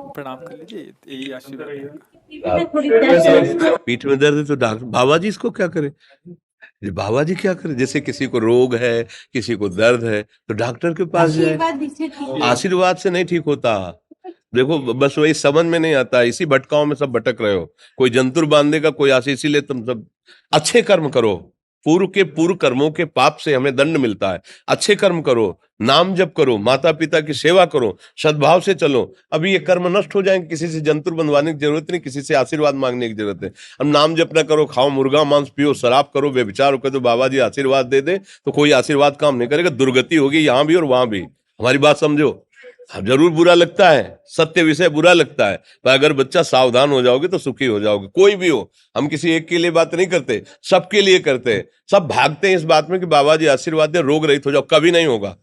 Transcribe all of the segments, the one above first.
प्रणाम कर लीजिए, यही आशीर्वाद रहेगा। पीठ में दर्द है तो डॉक्टर बाबा जी इसको क्या करे, ये बाबा जी क्या करे। जैसे किसी को रोग है, किसी को दर्द है तो डॉक्टर के पास जाए। आशीर्वाद से नहीं ठीक होता। देखो बस वही समझ में नहीं आता, इसी भटकाओं में सब भटक रहे हो। कोई जंतुर बांधेगा, कोई आशीष, इसीलिए तुम सब अच्छे कर्म करो। पूर्व के पूर्व कर्मों के पाप से हमें दंड मिलता है। अच्छे कर्म करो, नाम जप करो, माता पिता की सेवा करो, सद्भाव से चलो। अभी ये कर्म नष्ट हो जाएंगे, किसी से जंतुर बंधवाने की जरूरत नहीं, किसी से आशीर्वाद मांगने की जरूरत है। अब नाम जप ना करो, खाओ मुर्गा मांस, पियो शराब, करो व्यभिचार करो, तो बाबा जी आशीर्वाद दे दे तो कोई आशीर्वाद काम नहीं करेगा। दुर्गति होगी यहाँ भी और वहां भी। हमारी बात समझो। अब जरूर बुरा लगता है, सत्य विषय बुरा लगता है, पर अगर बच्चा सावधान हो जाओगे तो सुखी हो जाओगे। कोई भी हो, हम किसी एक के लिए बात नहीं करते, सबके लिए करते हैं। सब भागते हैं इस बात में कि बाबा जी आशीर्वाद दे, रोग रहित हो जाओ। कभी नहीं होगा,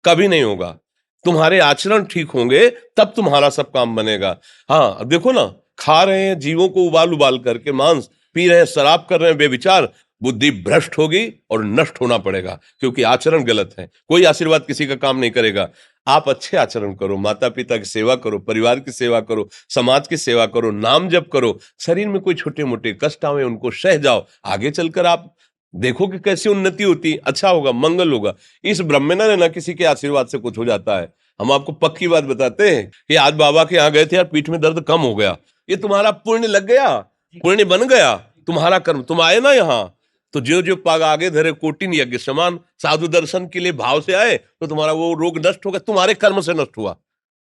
कभी नहीं होगा। तुम्हारे आचरण ठीक होंगे तब तुम्हारा सब काम बनेगा। हाँ अब देखो ना, खा रहे हैं जीवों को उबाल उबाल करके मांस, पी रहे हैं शराब, कर रहे हैं बेविचार, बुद्धि भ्रष्ट होगी और नष्ट होना पड़ेगा, क्योंकि आचरण गलत है। कोई आशीर्वाद किसी का काम नहीं करेगा। आप अच्छे आचरण करो, माता पिता की सेवा करो, परिवार की सेवा करो, समाज की सेवा करो, नाम जप करो। शरीर में कोई छोटे मोटे कष्ट आवे उनको सह जाओ, आगे चलकर आप देखो कि कैसी उन्नति होती, अच्छा होगा, मंगल होगा। इस ब्रह्म में ना किसी के आशीर्वाद से कुछ हो जाता है। हम आपको पक्की बात बताते हैं कि आज बाबा के यहाँ गए थे यार, पीठ में दर्द कम हो गया। ये तुम्हारा पुण्य लग गया, पुण्य बन गया, तुम्हारा कर्म। तुम आए ना यहाँ, तो जो जो पाग आगे धरे कोटिन यज्ञ समान, साधु दर्शन के लिए भाव से आए तो तुम्हारा वो रोग नष्ट हो गया, तुम्हारे कर्म से नष्ट हुआ।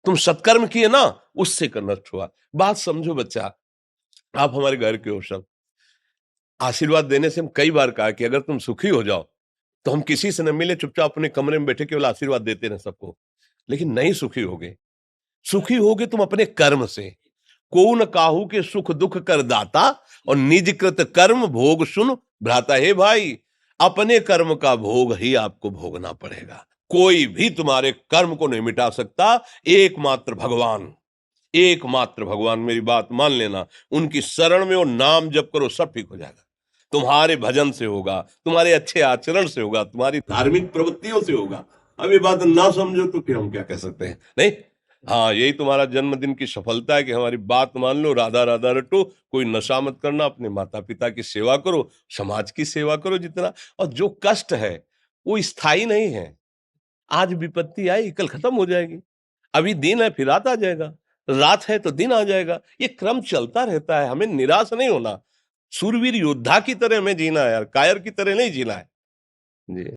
तुम सत्कर्म किए ना, उससे कर नष्ट हुआ। बात समझो बच्चा, आप हमारे घर के हो सब। आशीर्वाद देने से हम कई बार कहा कि अगर तुम सुखी हो जाओ तो हम किसी से न मिले, चुपचाप अपने कमरे में बैठे केवल आशीर्वाद देते रहे सबको। लेकिन नहीं सुखी होगे, सुखी होगे तुम अपने कर्म से। को न काहू के सुख दुख कर दाता, और निज कृत कर्म भोग सुन भ्राता। हे भाई, अपने कर्म का भोग ही आपको भोगना पड़ेगा। कोई भी तुम्हारे कर्म को नहीं मिटा सकता, एकमात्र भगवान। एकमात्र भगवान, मेरी बात मान लेना। उनकी शरण में और नाम जप करो, सब ठीक हो जाएगा। तुम्हारे भजन से होगा, तुम्हारे अच्छे आचरण से होगा, तुम्हारी धार्मिक प्रवृत्तियों से होगा। अब ये बात ना समझो तो फिर हम क्या कह सकते हैं। नहीं, हाँ यही तुम्हारा जन्मदिन की सफलता है कि हमारी बात मान लो, राधा राधा रटो, कोई नशा मत करना, अपने माता पिता की सेवा करो, समाज की सेवा करो जितना। और जो कष्ट है वो स्थायी नहीं है। आज विपत्ति आई, कल खत्म हो जाएगी। अभी दिन है, फिर रात आ जाएगा, रात है तो दिन आ जाएगा। ये क्रम चलता रहता है, हमें निराश नहीं होना। सूरवीर योद्धा की तरह हमें जीना है यार, कायर की तरह नहीं जीना है। जी।